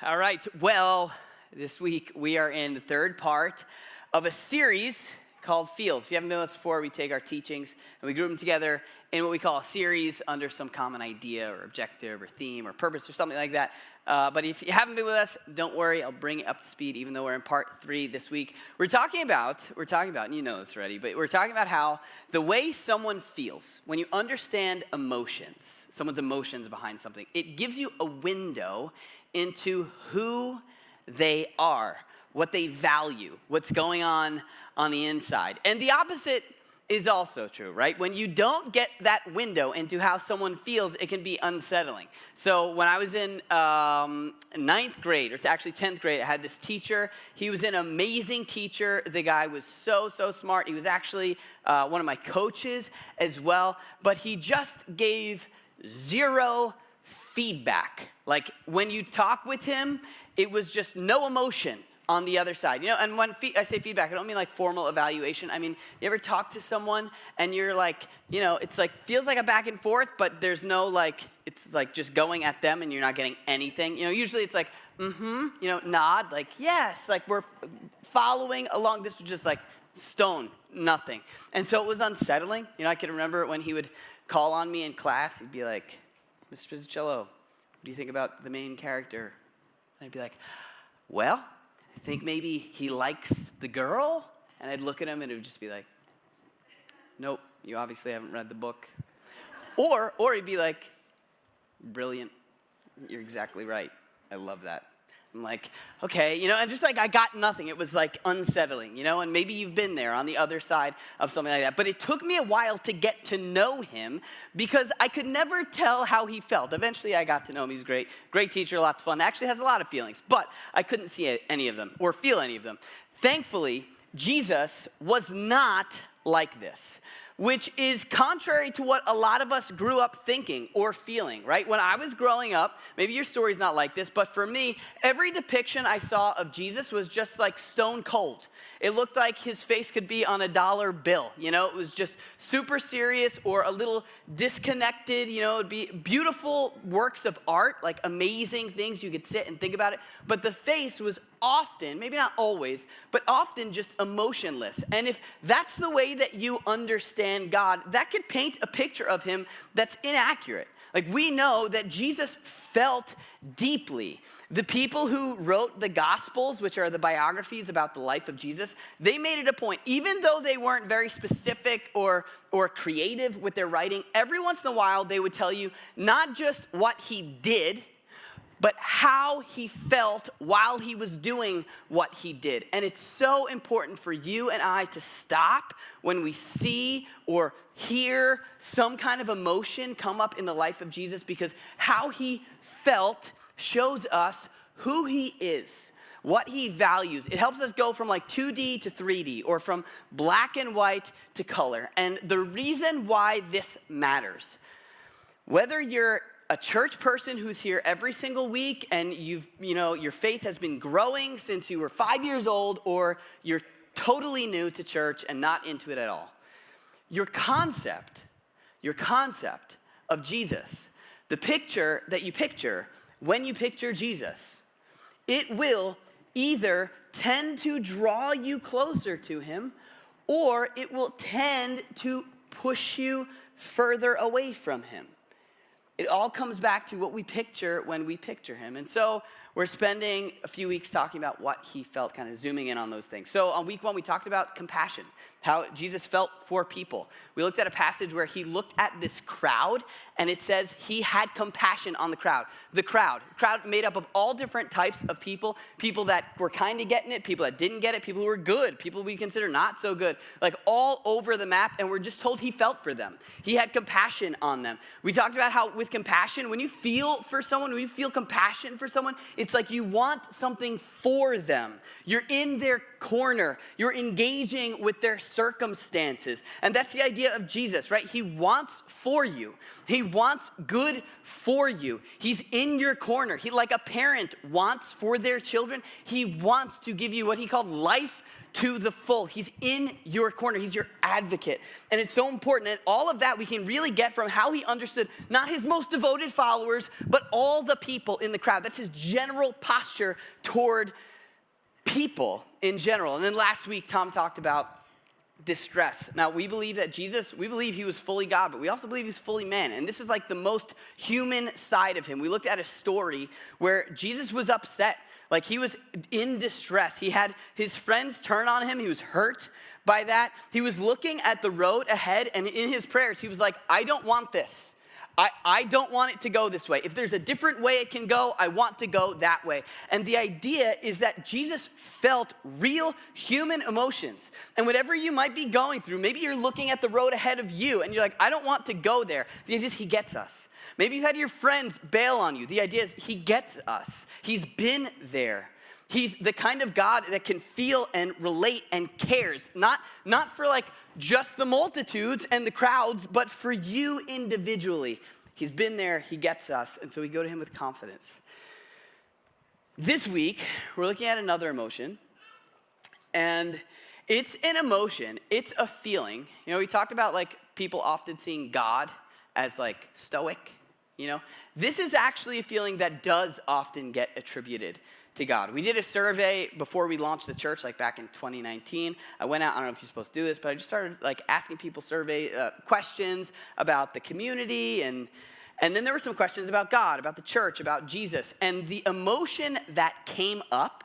All right, well, this week we are in the third part of a series called Feels. If you haven't been with us before, we take our teachings and we group them together in what we call a series under some common idea or objective or theme or purpose or something like that. But if you haven't been with us, don't worry, I'll bring it up to speed even though we're in part 3 this week. We're talking about, and you know this already, but we're talking about how the way someone feels, when you understand emotions, someone's emotions behind something, it gives you a window into who they are, what they value, what's going on the inside. And the opposite is also true, right? When you don't get that window into how someone feels, it can be unsettling. So when I was in 9th grade, or actually 10th grade, I had this teacher. He was an amazing teacher. The guy was so smart. He was actually one of my coaches as well. But he just gave zero feedback. Like when you talk with him, it was just no emotion on the other side. You know, and when I say feedback, I don't mean like formal evaluation. I mean, you ever talk to someone and you're like, you know, it's like, feels like a back and forth, but there's no like, it's like just going at them and you're not getting anything. You know, usually it's like, you know, nod, like, yes, like we're following along. This was just like stone, nothing. And so it was unsettling. You know, I can remember when he would call on me in class, he'd be like, Mr. Pizzicello, what do you think about the main character? And I'd be like, well, I think maybe he likes the girl. And I'd look at him and it would just be like, nope, you obviously haven't read the book. Or he'd be like, brilliant, you're exactly right. I love that. I'm like, okay, you know, and just like I got nothing. It was like unsettling, you know, and maybe you've been there on the other side of something like that. But it took me a while to get to know him because I could never tell how he felt. Eventually I got to know him. He's great teacher, lots of fun. Actually has a lot of feelings, but I couldn't see any of them or feel any of them. Thankfully, Jesus was not like this, which is contrary to what a lot of us grew up thinking or feeling, right? When I was growing up, maybe your story's not like this, but for me, every depiction I saw of Jesus was just like stone cold. It looked like his face could be on a dollar bill, you know? It was just super serious or a little disconnected, you know? It'd be beautiful works of art, like amazing things you could sit and think about it, but the face was often, maybe not always, but often just emotionless. And if that's the way that you understand God, that could paint a picture of him that's inaccurate. Like we know that Jesus felt deeply. The people who wrote the Gospels, which are the biographies about the life of Jesus, they made it a point, even though they weren't very specific or creative with their writing, every once in a while they would tell you not just what he did, but how he felt while he was doing what he did. And it's so important for you and I to stop when we see or hear some kind of emotion come up in the life of Jesus, because how he felt shows us who he is, what he values. It helps us go from like 2D to 3D or from black and white to color. And the reason why this matters, whether you're a church person who's here every single week and your faith has been growing since you were 5 years old, or you're totally new to church and not into it at all. Your concept of Jesus, the picture that you picture when you picture Jesus, it will either tend to draw you closer to him, or it will tend to push you further away from him. It all comes back to what we picture when we picture him. And so we're spending a few weeks talking about what he felt, kind of zooming in on those things. So on week 1, we talked about compassion, how Jesus felt for people. We looked at a passage where he looked at this crowd, and it says he had compassion on the crowd. The crowd made up of all different types of people that were kind of getting it, people that didn't get it, people who were good, people we consider not so good, like all over the map, and we're just told he felt for them. He had compassion on them. We talked about how with compassion, when you feel for someone, when you feel compassion for someone, it's like you want something for them. You're in their corner. You're engaging with their circumstances. And that's the idea of Jesus, right? He wants for you. He wants good for you. He's in your corner. He, like a parent wants for their children, he wants to give you what he called life to the full. He's in your corner. He's your advocate. And it's so important. And all of that we can really get from how he understood not his most devoted followers, but all the people in the crowd. That's his general posture toward people in general. And then last week, Tom talked about distress. Now, we believe that Jesus, we believe he was fully God, but we also believe he's fully man. And this is like the most human side of him. We looked at a story where Jesus was upset. Like he was in distress. He had his friends turn on him. He was hurt by that. He was looking at the road ahead, and in his prayers, he was like, I don't want this. I don't want it to go this way. If there's a different way it can go, I want to go that way. And the idea is that Jesus felt real human emotions. And whatever you might be going through, maybe you're looking at the road ahead of you and you're like, I don't want to go there. The idea is he gets us. Maybe you've had your friends bail on you. The idea is he gets us. He's been there. He's the kind of God that can feel and relate and cares, not for like just the multitudes and the crowds, but for you individually. He's been there, he gets us, and so we go to him with confidence. This week, we're looking at another emotion, and it's an emotion, it's a feeling. You know, we talked about like people often seeing God as like stoic, you know. This is actually a feeling that does often get attributed to God. We did a survey before we launched the church, like back in 2019. I went out, I don't know if you're supposed to do this, but I just started like asking people survey questions about the community, and then there were some questions about God, about the church, about Jesus. And the emotion that came up,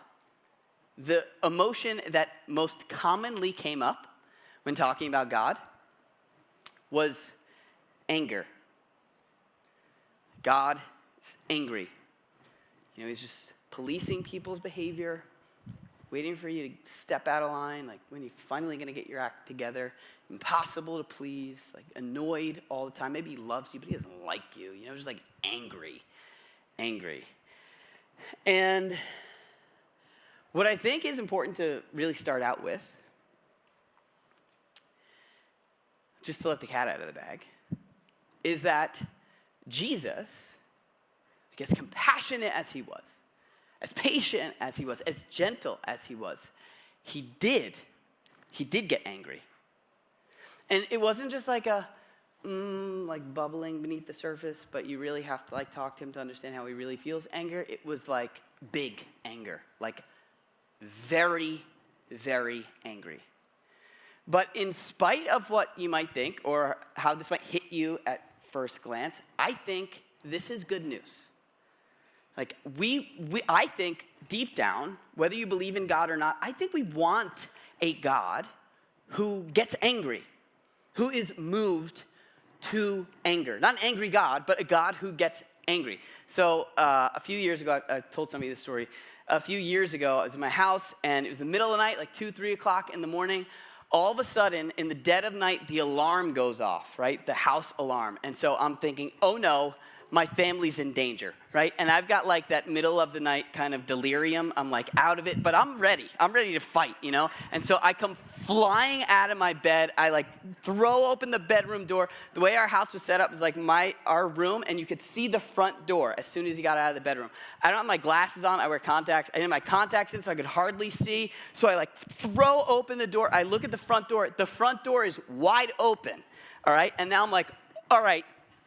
the emotion that most commonly came up when talking about God was anger. God is angry. You know, he's just policing people's behavior, waiting for you to step out of line, like when are you finally gonna get your act together, impossible to please, like annoyed all the time. Maybe he loves you, but he doesn't like you, you know, just like angry. And what I think is important to really start out with, just to let the cat out of the bag, is that Jesus, as compassionate as he was, as patient as he was, as gentle as he was, he did get angry. And it wasn't just like a, like bubbling beneath the surface, but you really have to like talk to him to understand how he really feels anger. It was like big anger, like very, very angry. But in spite of what you might think or how this might hit you at first glance, I think this is good news. Like I think deep down, whether you believe in God or not, I think we want a God who gets angry, who is moved to anger. Not an angry God, but a God who gets angry. So a few years ago, I told somebody this story. A few years ago, I was in my house, and it was the middle of the night, like 2, 3 o'clock in the morning. All of a sudden, in the dead of night, the alarm goes off, right? The house alarm. And so I'm thinking, oh no, my family's in danger, right? And I've got like that middle of the night kind of delirium. I'm like out of it, but I'm ready. I'm ready to fight, you know? And so I come flying out of my bed. I like throw open the bedroom door. The way our house was set up is like our room, and you could see the front door as soon as you got out of the bedroom. I don't have my glasses on. I wear contacts. I didn't have my contacts in, so I could hardly see. So I like throw open the door. I look at the front door. The front door is wide open, all right? And now I'm like, all right,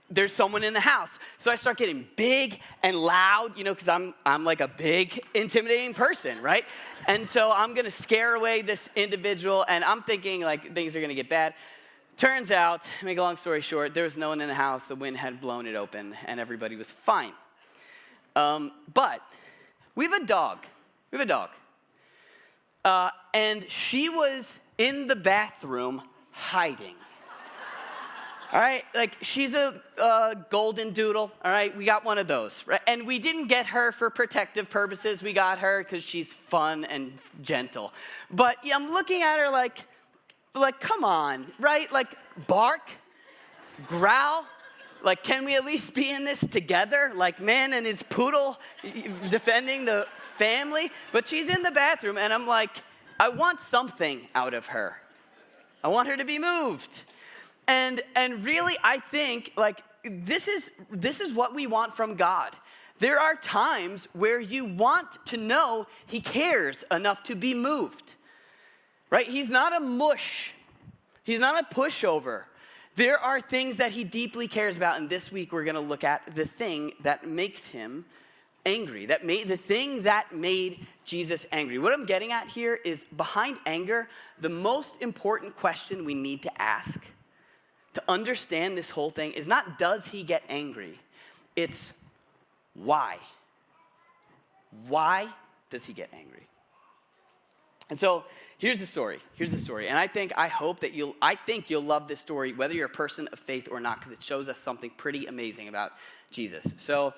there's someone in the house. So I start getting big and loud, you know, because I'm like a big, intimidating person, right? And so I'm going to scare away this individual, and I'm thinking, like, things are going to get bad. Turns out, to make a long story short, there was no one in the house. The wind had blown it open, and everybody was fine. But we have a dog. And she was in the bathroom hiding. All right, like she's a golden doodle, all right? We got one of those, right? And we didn't get her for protective purposes. We got her because she's fun and gentle. But yeah, I'm looking at her like, come on, right? Like bark, growl. Like, can we at least be in this together? Like man and his poodle defending the family. But she's in the bathroom, and I'm like, I want something out of her. I want her to be moved. And really, I think like this is what we want from God. There are times where you want to know he cares enough to be moved, right? He's not a mush. He's not a pushover. There are things that he deeply cares about, and this week we're going to look at the thing that makes him angry, the thing that made Jesus angry. What I'm getting at here is behind anger, the most important question we need to ask to understand this whole thing is not does he get angry, it's why. Why does he get angry? And so here's the story. And I hope that you'll love this story, whether you're a person of faith or not, because it shows us something pretty amazing about Jesus. So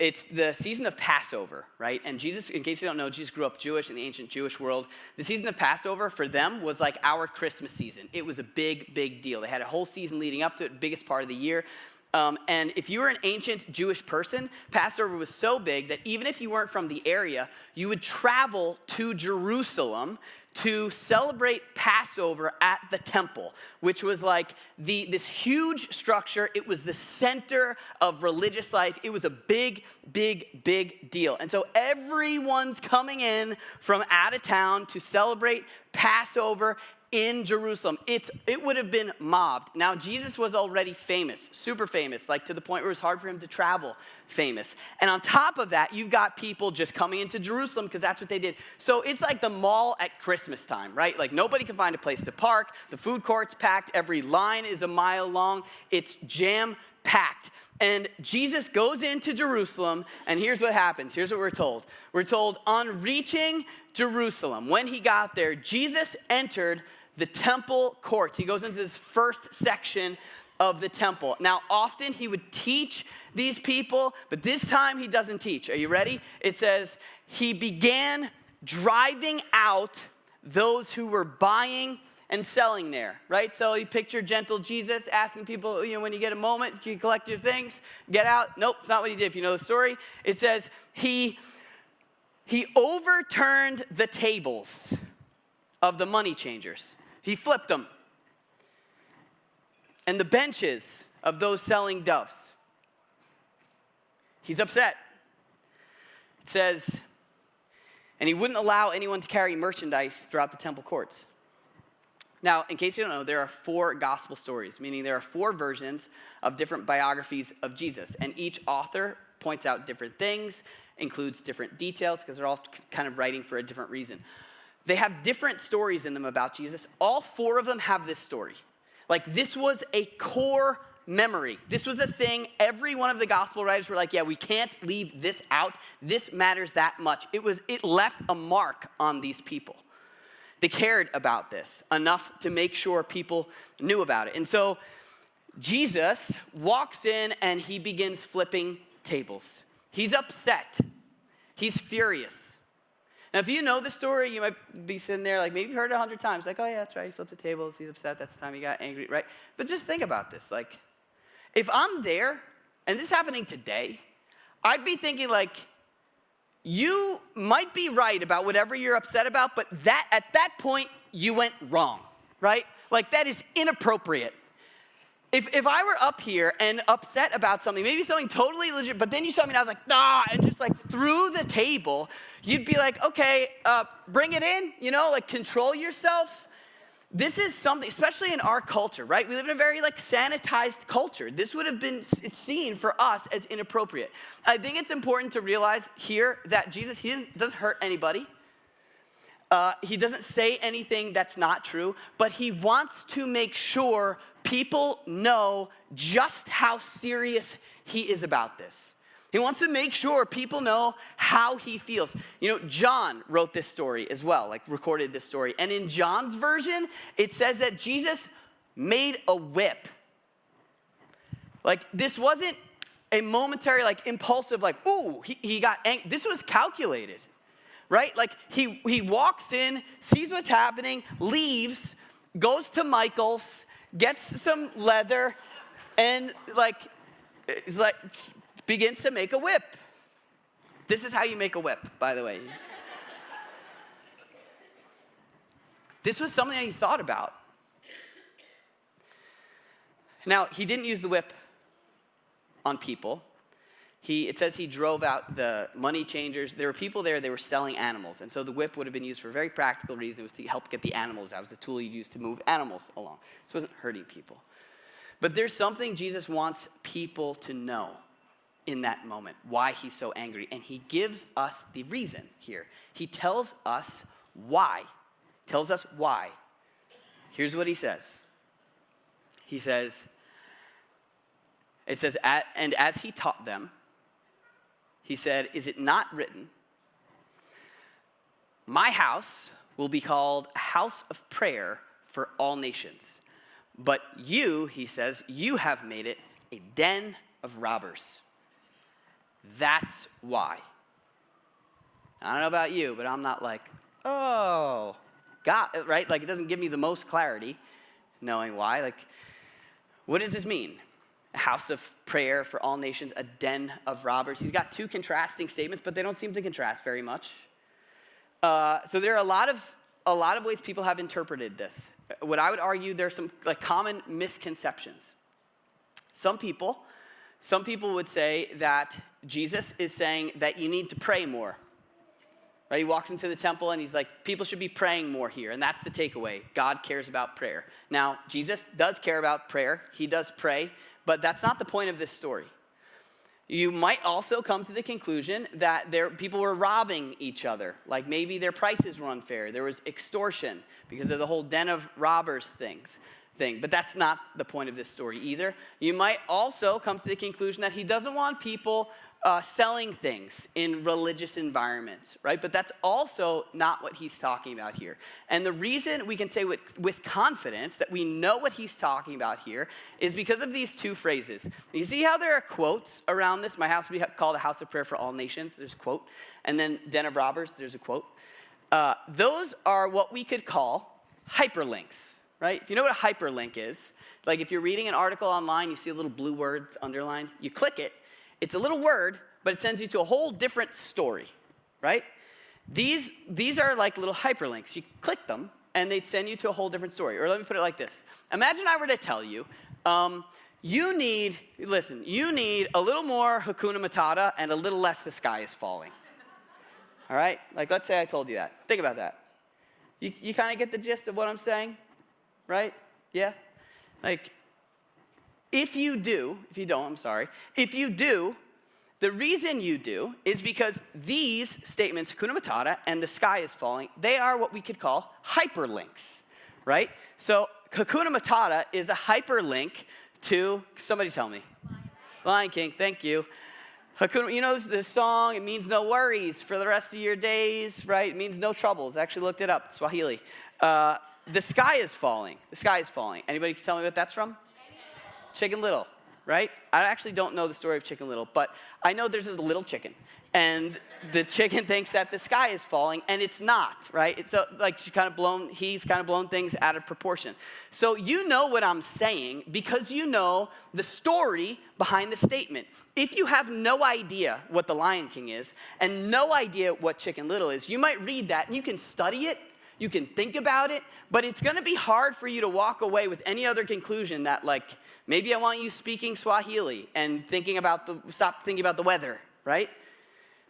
it's the season of Passover, right? And Jesus, in case you don't know, Jesus grew up Jewish in the ancient Jewish world. The season of Passover for them was like our Christmas season. It was a big, big deal. They had a whole season leading up to it, biggest part of the year. And if you were an ancient Jewish person, Passover was so big that even if you weren't from the area, you would travel to Jerusalem to celebrate Passover at the temple, which was like this huge structure. It was the center of religious life. It was a big, big, big deal. And so everyone's coming in from out of town to celebrate Passover in Jerusalem. It would have been mobbed. Now, Jesus was already famous, super famous, like to the point where it was hard for him to travel famous. And on top of that, you've got people just coming into Jerusalem because that's what they did. So it's like the mall at Christmas time, right? Like nobody can find a place to park. The food court's packed. Every line is a mile long. It's jam-packed. And Jesus goes into Jerusalem, and here's what happens. Here's what we're told. We're told, on reaching Jerusalem, when he got there, Jesus entered the temple courts. He goes into this first section of the temple. Now, often he would teach these people, but this time he doesn't teach. Are you ready? It says, he began driving out those who were buying and selling there, right? So you picture gentle Jesus asking people, when you get a moment, you collect your things, get out. Nope, it's not what he did. If you know the story, it says he overturned the tables of the money changers. He flipped them. And the benches of those selling doves. He's upset. It says, and he wouldn't allow anyone to carry merchandise throughout the temple courts. Now, in case you don't know, there are 4 gospel stories, meaning there are 4 versions of different biographies of Jesus. And each author points out different things, includes different details, because they're all kind of writing for a different reason. They have different stories in them about Jesus. All 4 of them have this story. Like this was a core memory. This was a thing every one of the gospel writers were like, yeah, we can't leave this out. This matters that much. It left a mark on these people. They cared about this enough to make sure people knew about it. And so Jesus walks in and he begins flipping tables. He's upset. He's furious. Now, if you know the story, you might be sitting there like, maybe you've heard it 100 times. Like, oh yeah, that's right, he flipped the tables, he's upset, that's the time he got angry, right? But just think about this. Like, if I'm there, and this is happening today, I'd be thinking like, you might be right about whatever you're upset about, but at that point, you went wrong, right? Like, that is inappropriate. If I were up here and upset about something, maybe something totally legit, but then you saw me and I was like, and just like through the table, you'd be like, okay, bring it in, like control yourself. This is something, especially in our culture, right? We live in a very like sanitized culture. This would have been seen for us as inappropriate. I think it's important to realize here that Jesus, he doesn't hurt anybody. He doesn't say anything that's not true, but he wants to make sure people know just how serious he is about this. He wants to make sure people know how he feels. John wrote this story as well, like recorded this story. And in John's version, it says that Jesus made a whip. Like this wasn't a momentary, like impulsive, like, ooh, he got angry. This was calculated. Right? Like he walks in, sees what's happening, leaves, goes to Michael's, gets some leather, and begins to make a whip. This is how you make a whip, by the way. this was something that he thought about. Now, he didn't use the whip on people. It says he drove out the money changers. There were people there, they were selling animals. And so the whip would have been used for a very practical reason. It was to help get the animals out. It was the tool you'd use to move animals along. So it wasn't hurting people. But there's something Jesus wants people to know in that moment, why he's so angry. And he gives us the reason here. He tells us why. Tells us why. Here's what he says. He says, it says, and as he taught them, he said, is it not written, my house will be called a house of prayer for all nations. But you, he says, you have made it a den of robbers. That's why. I don't know about you, but I'm not like, oh, God, right? Like, it doesn't give me the most clarity knowing why. Like, what does this mean? A house of prayer for all nations, a den of robbers. He's got two contrasting statements, but they don't seem to contrast very much. So there are a lot of ways people have interpreted this. What I would argue, there's some like common misconceptions. Some people would say that Jesus is saying that you need to pray more. Right? He walks into the temple and he's like, people should be praying more here. And that's the takeaway. God cares about prayer. Now, Jesus does care about prayer. He does pray. But that's not the point of this story. You might also come to the conclusion that people were robbing each other. Like maybe their prices were unfair. There was extortion because of the whole den of robbers thing. But that's not the point of this story either. You might also come to the conclusion that he doesn't want people selling things in religious environments, right? But that's also not what he's talking about here. And the reason we can say with confidence that we know what he's talking about here is because of these two phrases. You see how there are quotes around this? My house will be called a house of prayer for all nations. There's a quote. And then den of robbers, there's a quote. Those are what we could call hyperlinks, right? If you know what a hyperlink is, like if you're reading an article online, you see a little blue words underlined, you click it. It's a little word, but it sends you to a whole different story, right? These are like little hyperlinks. You click them, and they'd send you to a whole different story. Or let me put it like this. Imagine I were to tell you, you need a little more Hakuna Matata and a little less the sky is falling. All right? Like, let's say I told you that. Think about that. You kind of get the gist of what I'm saying, right? Yeah? Like, if you do, the reason you do is because these statements, Hakuna Matata and the sky is falling, they are what we could call hyperlinks, right? So Hakuna Matata is a hyperlink to, somebody tell me. Lion King, thank you. Hakuna, you know this song, it means no worries for the rest of your days, right? It means no troubles. I actually looked it up, Swahili. The sky is falling. The sky is falling. Anybody can tell me what that's from? Chicken Little, right? I actually don't know the story of Chicken Little, but I know there's a little chicken, and the chicken thinks that the sky is falling, and it's not, right? It's like he's kind of blown things out of proportion. So you know what I'm saying because you know the story behind the statement. If you have no idea what the Lion King is and no idea what Chicken Little is, you might read that and you can study it, you can think about it, but it's going to be hard for you to walk away with any other conclusion that like, maybe I want you speaking Swahili and stop thinking about the weather, right?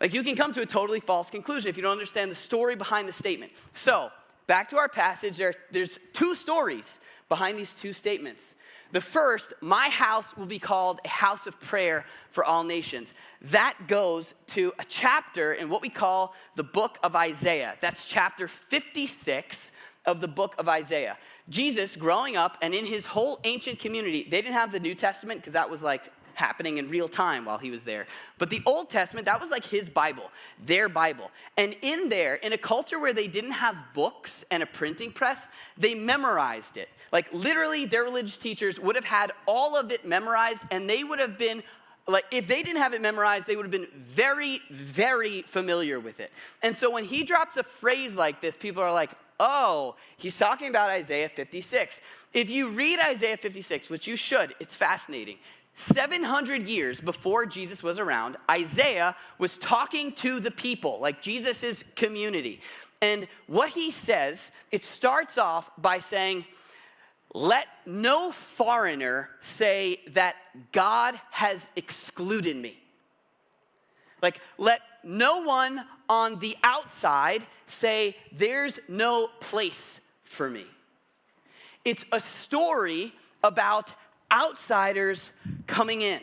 Like you can come to a totally false conclusion if you don't understand the story behind the statement. So back to our passage, there's two stories behind these two statements. The first, my house will be called a house of prayer for all nations. That goes to a chapter in what we call the book of Isaiah. That's chapter 56 of the book of Isaiah. Jesus, growing up, and in his whole ancient community, they didn't have the New Testament because that was like happening in real time while he was there. But the Old Testament, that was like his Bible, their Bible. And in there, in a culture where they didn't have books and a printing press, they memorized it. Like literally, their religious teachers would have had all of it memorized, and they would have been like, if they didn't have it memorized, they would have been very, very familiar with it. And so when he drops a phrase like this, people are like, oh, he's talking about Isaiah 56. If you read Isaiah 56, which you should, it's fascinating. 700 years before Jesus was around, Isaiah was talking to the people, like Jesus' community. And what he says, it starts off by saying, let no foreigner say that God has excluded me. Like, let no one on the outside say there's no place for me. It's a story about outsiders coming in,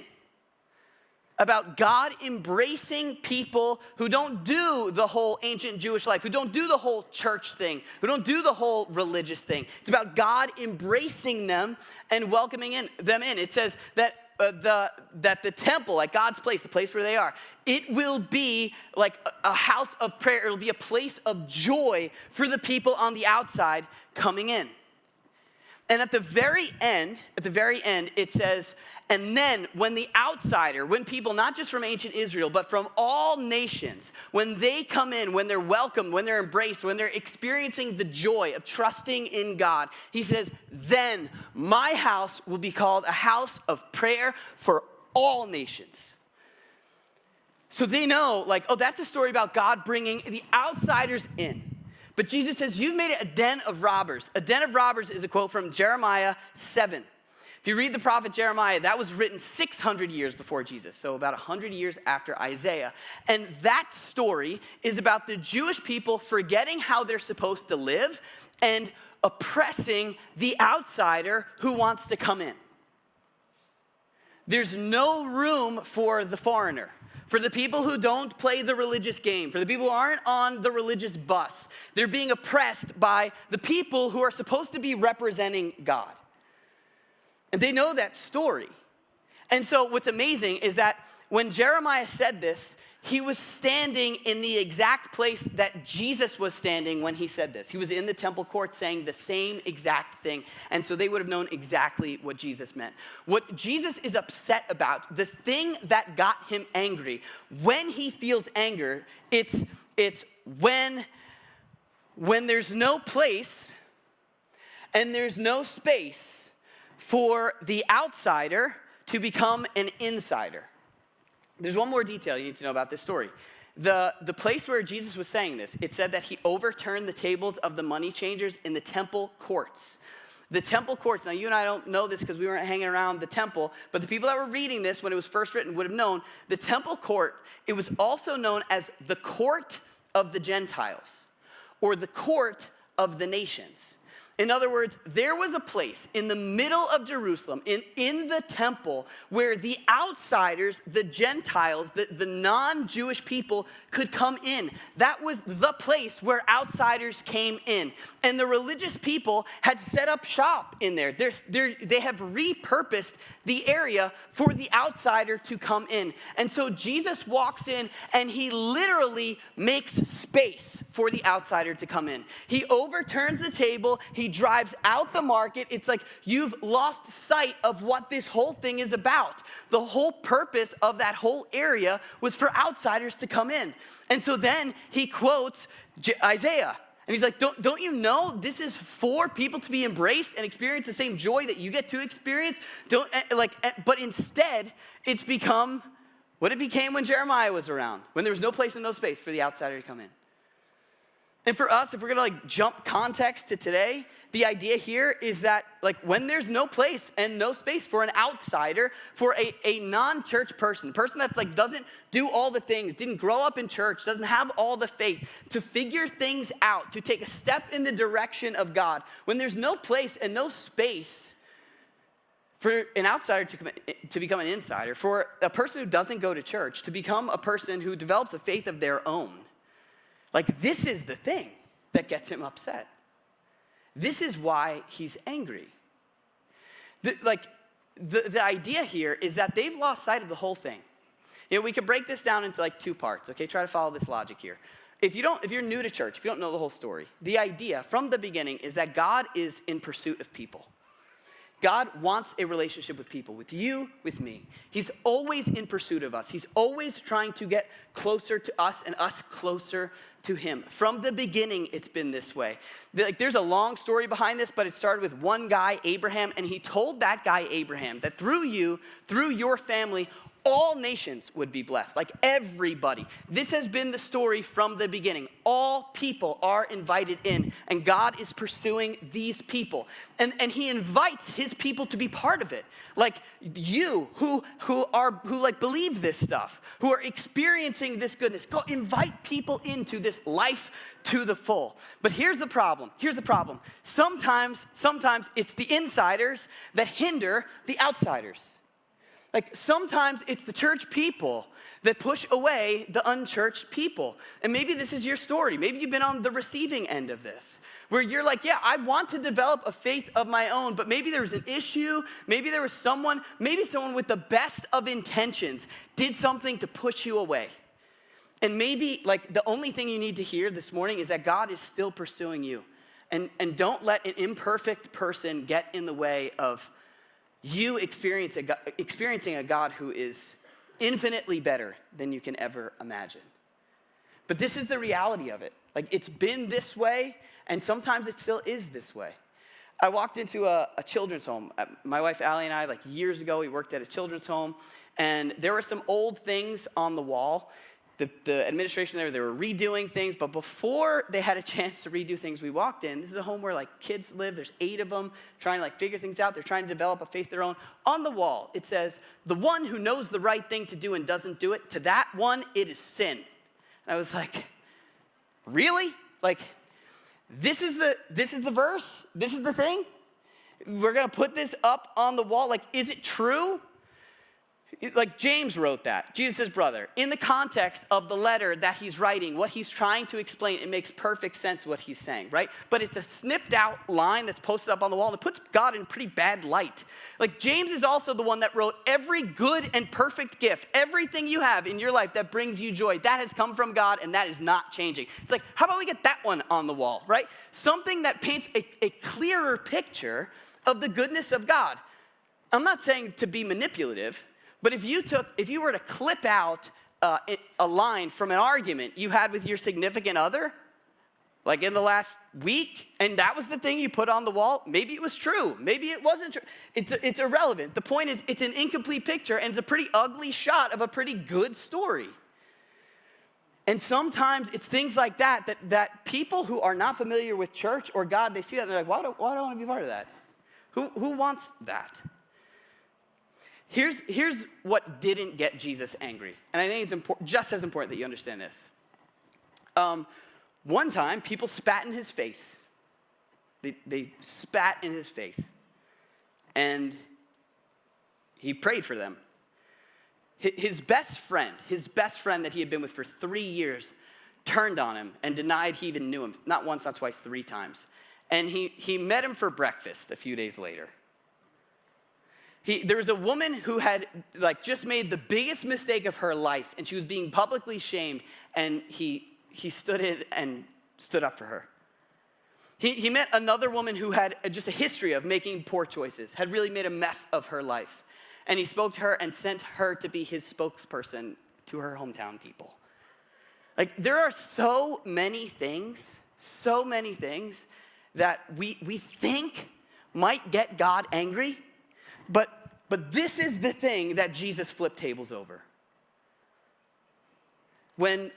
about God embracing people who don't do the whole ancient Jewish life, who don't do the whole church thing, who don't do the whole religious thing. It's about God embracing them and welcoming them in. It says that the temple, like God's place, the place where they are, it will be like a house of prayer. It'll be a place of joy for the people on the outside coming in. And at the very end, it says, and then when the outsider, when people not just from ancient Israel, but from all nations, when they come in, when they're welcomed, when they're embraced, when they're experiencing the joy of trusting in God, he says, then my house will be called a house of prayer for all nations. So they know, like, oh, that's a story about God bringing the outsiders in. But Jesus says, you've made it a den of robbers. A den of robbers is a quote from Jeremiah 7. If you read the prophet Jeremiah, that was written 600 years before Jesus, so about 100 years after Isaiah. And that story is about the Jewish people forgetting how they're supposed to live and oppressing the outsider who wants to come in. There's no room for the foreigner, for the people who don't play the religious game, for the people who aren't on the religious bus. They're being oppressed by the people who are supposed to be representing God. And they know that story. And so what's amazing is that when Jeremiah said this, he was standing in the exact place that Jesus was standing when he said this. He was in the temple court saying the same exact thing. And so they would have known exactly what Jesus meant. What Jesus is upset about, the thing that got him angry, when he feels anger, it's when there's no place and there's no space for the outsider to become an insider. There's one more detail you need to know about this story. The place where Jesus was saying this, it said that he overturned the tables of the money changers in the temple courts. The temple courts, now you and I don't know this because we weren't hanging around the temple, but the people that were reading this when it was first written would have known the temple court, it was also known as the court of the Gentiles or the court of the nations. In other words, there was a place in the middle of Jerusalem, in the temple, where the outsiders, the Gentiles, the non-Jewish people could come in. That was the place where outsiders came in. And the religious people had set up shop in there. They have repurposed the area for the outsider to come in. And so Jesus walks in and he literally makes space for the outsider to come in. He overturns the table. He drives out the market. It's like you've lost sight of what this whole thing is about. The whole purpose of that whole area was for outsiders to come in. And so then he quotes Isaiah. And he's like, don't you know this is for people to be embraced and experience the same joy that you get to experience? But instead, it's become what it became when Jeremiah was around, when there was no place and no space for the outsider to come in. And for us, if we're gonna jump context to today, the idea here is that when there's no place and no space for an outsider, for a non-church person, a person that's doesn't do all the things, didn't grow up in church, doesn't have all the faith, to figure things out, to take a step in the direction of God, when there's no place and no space for an outsider to become an insider, for a person who doesn't go to church to become a person who develops a faith of their own, this is the thing that gets him upset. This is why he's angry. The idea here is that they've lost sight of the whole thing. We could break this down into two parts, okay? Try to follow this logic here. If you're new to church, if you don't know the whole story, the idea from the beginning is that God is in pursuit of people. God wants a relationship with people, with you, with me. He's always in pursuit of us. He's always trying to get closer to us and us closer to him. From the beginning, it's been this way. There's a long story behind this, but it started with one guy, Abraham, and he told that guy, Abraham, that through you, through your family, all nations would be blessed, like everybody. This has been the story from the beginning. All people are invited in, and God is pursuing these people. And he invites his people to be part of it. Like you who like believe this stuff, who are experiencing this goodness. Go invite people into this life to the full. But here's the problem. Sometimes it's the insiders that hinder the outsiders. Like sometimes it's the church people that push away the unchurched people. And maybe this is your story. Maybe you've been on the receiving end of this, where you're like, yeah, I want to develop a faith of my own, but maybe there was an issue. Maybe there was someone with the best of intentions did something to push you away. And maybe like the only thing you need to hear this morning is that God is still pursuing you. And don't let an imperfect person get in the way of you experiencing a God who is infinitely better than you can ever imagine. But this is the reality of it. Like it's been this way, and sometimes it still is this way. I walked into a children's home. My wife Allie and I, like years ago, we worked at a children's home, and there were some old things on the wall. The administration there, they were redoing things, but before they had a chance to redo things, we walked in. This is a home where like kids live. There's 8 of them trying to like figure things out. They're trying to develop a faith of their own. On the wall, it says, the one who knows the right thing to do and doesn't do it, to that one, it is sin. And I was like, really? Like, this is the verse? This is the thing? We're gonna put this up on the wall? Like, is it true? Like James wrote that, Jesus' brother. In the context of the letter that he's writing, what he's trying to explain, it makes perfect sense what he's saying, right? But it's a snipped out line that's posted up on the wall, and it puts God in pretty bad light. Like James is also the one that wrote every good and perfect gift, everything you have in your life that brings you joy, that has come from God, and that is not changing. It's like, how about we get that one on the wall, right? Something that paints a clearer picture of the goodness of God. I'm not saying to be manipulative, but if you were to clip out a line from an argument you had with your significant other, like in the last week, and that was the thing you put on the wall, maybe it was true, maybe it wasn't true. It's irrelevant. The point is, it's an incomplete picture, and it's a pretty ugly shot of a pretty good story. And sometimes it's things like that people who are not familiar with church or God, they see that and they're like, why do I want to be part of that? Who wants that? Here's what didn't get Jesus angry. And I think it's just as important that you understand this. One time, people spat in his face. They spat in his face. And he prayed for them. His best friend that he had been with for 3 years, turned on him and denied he even knew him. Not once, not twice, 3 times. And he met him for breakfast a few days later. There was a woman who had like just made the biggest mistake of her life, and she was being publicly shamed, and he stood in and stood up for her. He met another woman who had just a history of making poor choices, had really made a mess of her life. And he spoke to her and sent her to be his spokesperson to her hometown people. Like there are so many things that we think might get God angry. But this is the thing that Jesus flipped tables over. When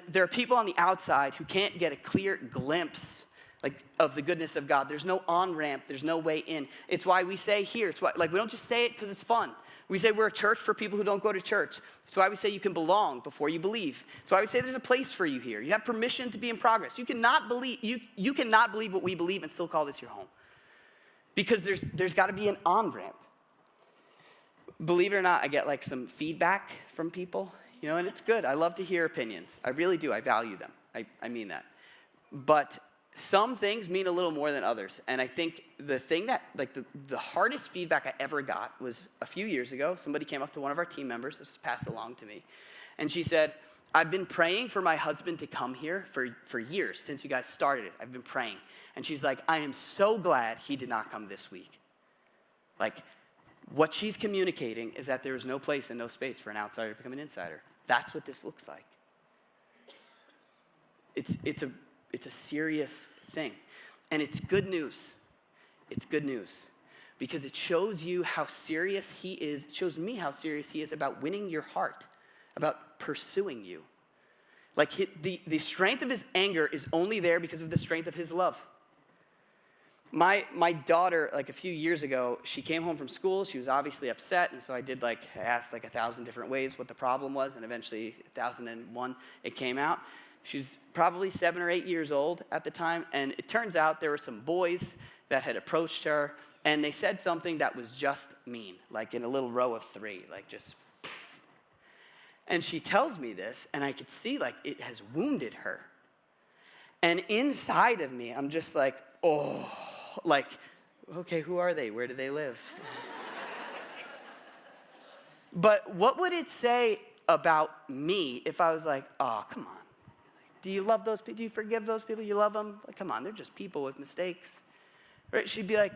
there are people on the outside who can't get a clear glimpse of the goodness of God, there's no on-ramp, there's no way in. It's why we say here, it's why we don't just say it because it's fun. We say we're a church for people who don't go to church. It's why we say you can belong before you believe. It's why we say there's a place for you here. You have permission to be in progress. You cannot believe what we believe and still call this your home. Because there's got to be an on-ramp. Believe it or not, I get like some feedback from people, and it's good. I love to hear opinions. I really do. I value them. I mean that. But some things mean a little more than others. And I think the thing that, like the hardest feedback I ever got was a few years ago. Somebody came up to one of our team members. This was passed along to me. And she said, I've been praying for my husband to come here for years since you guys started it. I've been praying. And she's like, I am so glad he did not come this week. Like, what she's communicating is that there is no place and no space for an outsider to become an insider. That's what this looks like. It's a serious thing. And it's good news. It's good news. because it shows you how serious he is. It shows me how serious he is about winning your heart, about pursuing you. Like the strength of his anger is only there because of the strength of his love. My daughter, like a few years ago, she came home from school. She was obviously upset, and so I asked 1,000 different ways what the problem was, and eventually 1,001 it came out. She's probably 7 or 8 years old at the time, and it turns out there were some boys that had approached her, and they said something that was just mean, like in a little row of 3, like just. And she tells me this, and I could see like it has wounded her. And inside of me, I'm just like, oh, like, okay, who are they? Where do they live? But what would it say about me if I was like, oh, come on. Do you love those people? Do you forgive those people? You love them? Like, come on, they're just people with mistakes. Right? She'd be like,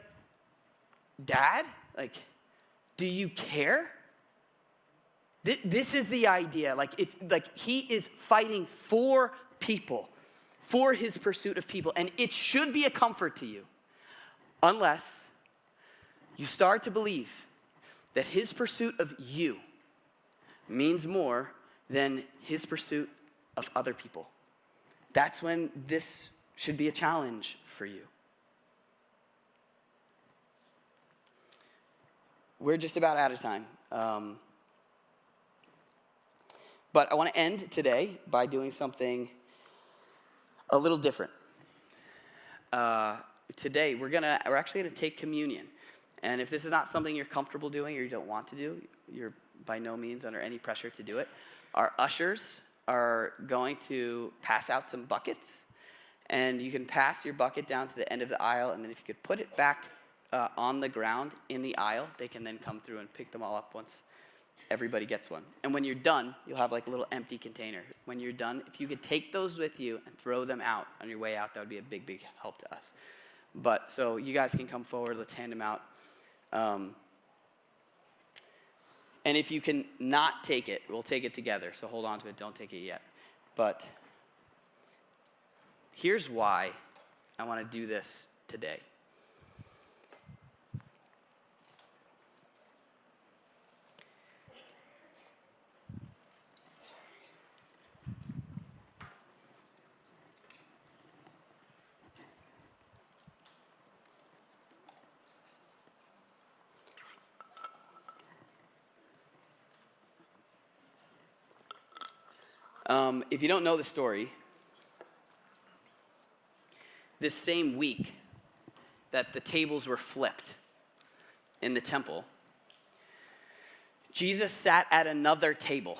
Dad, like, do you care? This is the idea. Like he is fighting for people, for his pursuit of people, and it should be a comfort to you, unless you start to believe that his pursuit of you means more than his pursuit of other people. That's when this should be a challenge for you. We're just about out of time. But I want to end today by doing something a little different. Today, we're actually gonna take communion. And if this is not something you're comfortable doing or you don't want to do, you're by no means under any pressure to do it. Our ushers are going to pass out some buckets. And you can pass your bucket down to the end of the aisle, and then if you could put it back on the ground in the aisle, they can then come through and pick them all up once everybody gets one. And when you're done, you'll have like a little empty container. When you're done, if you could take those with you and throw them out on your way out, that would be a big, big help to us. But so you guys can come forward, let's hand them out. And if you can not take it, we'll take it together. So hold on to it, don't take it yet. But here's why I want to do this today. If you don't know the story, this same week that the tables were flipped in the temple, Jesus sat at another table.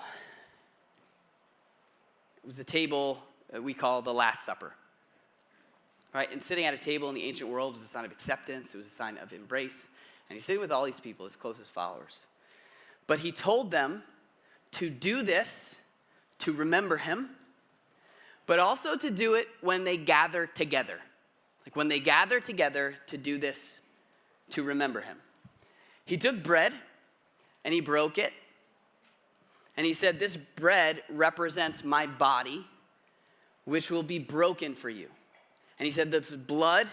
It was the table that we call the Last Supper. Right? And sitting at a table in the ancient world was a sign of acceptance. It was a sign of embrace. And he's sitting with all these people, his closest followers. But he told them to do this to remember him, but also to do it when they gather together. Like when they gather together to do this to remember him. He took bread and he broke it. And he said, this bread represents my body, which will be broken for you. And he said, the blood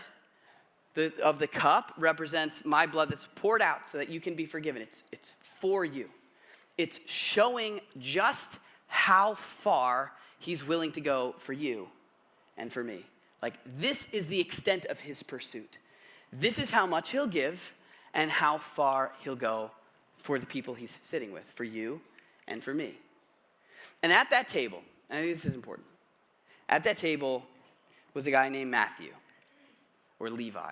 of the cup represents my blood that's poured out so that you can be forgiven. It's for you. It's showing just how far he's willing to go for you and for me. Like, this is the extent of his pursuit. This is how much he'll give and how far he'll go for the people he's sitting with, for you and for me. And at that table, and I think this is important, at that table was a guy named Matthew, or Levi.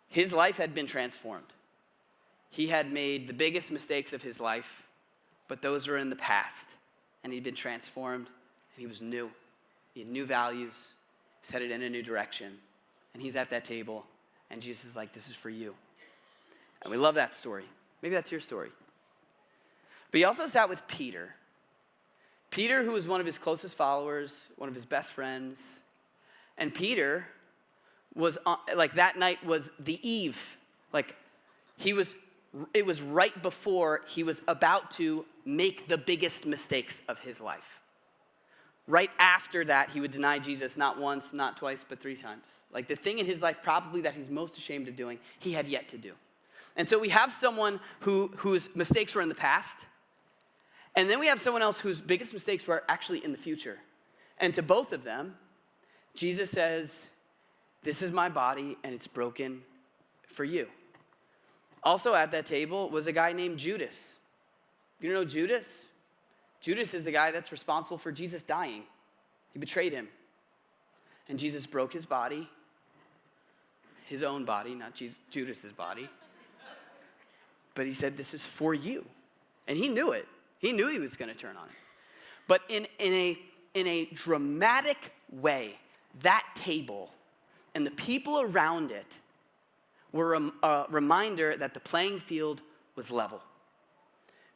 His life had been transformed. He had made the biggest mistakes of his life, but those were in the past, and he'd been transformed, and he was new. He had new values, he was headed in a new direction, and he's at that table, and Jesus is like, this is for you. And we love that story. Maybe that's your story. But he also sat with Peter. Peter, who was one of his closest followers, one of his best friends, and Peter was, like that night was the eve, like it was right before he was about to make the biggest mistakes of his life. right after that, he would deny Jesus not once, not twice, but 3 times. Like the thing in his life probably that he's most ashamed of doing, he had yet to do. And so we have someone whose mistakes were in the past, and then we have someone else whose biggest mistakes were actually in the future. And to both of them, Jesus says, this is my body and it's broken for you. Also at that table was a guy named Judas. You know Judas? Judas is the guy that's responsible for Jesus dying. He betrayed him. And Jesus broke his body, his own body, not Judas's body. But he said, this is for you. And he knew it. He knew he was going to turn on it. But in a dramatic way, that table and the people around it were a reminder that the playing field was level.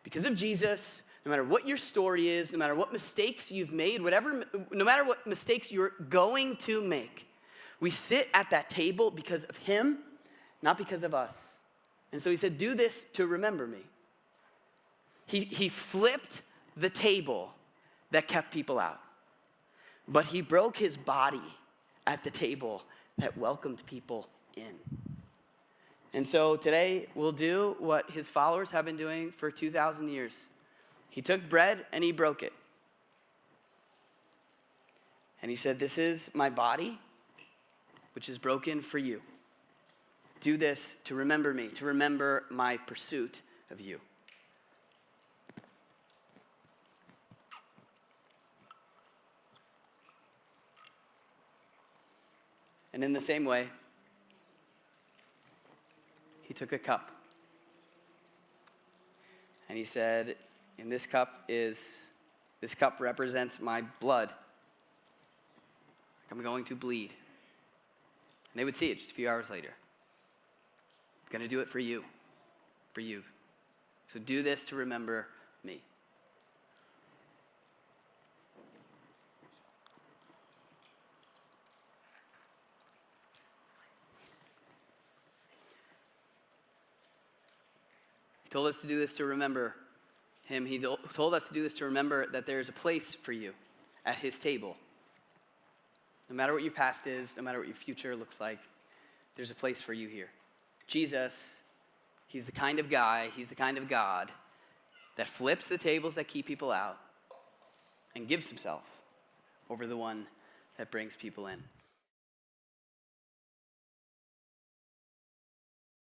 Because of Jesus, no matter what your story is, no matter what mistakes you've made, no matter what mistakes you're going to make, we sit at that table because of him, not because of us. And so he said, do this to remember me. He flipped the table that kept people out. But he broke his body at the table that welcomed people in. And so today we'll do what his followers have been doing for 2,000 years. He took bread and he broke it. And he said, this is my body, which is broken for you. Do this to remember me, to remember my pursuit of you. And in the same way, he took a cup. And he said, and this cup represents my blood. I'm going to bleed. And they would see it just a few hours later. I'm going to do it for you. For you. So do this to remember me. He told us to do this to remember him. He told us to do this to remember that there is a place for you at his table. No matter what your past is, no matter what your future looks like, there's a place for you here. Jesus, he's the kind of guy, he's the kind of God that flips the tables that keep people out and gives himself over the one that brings people in.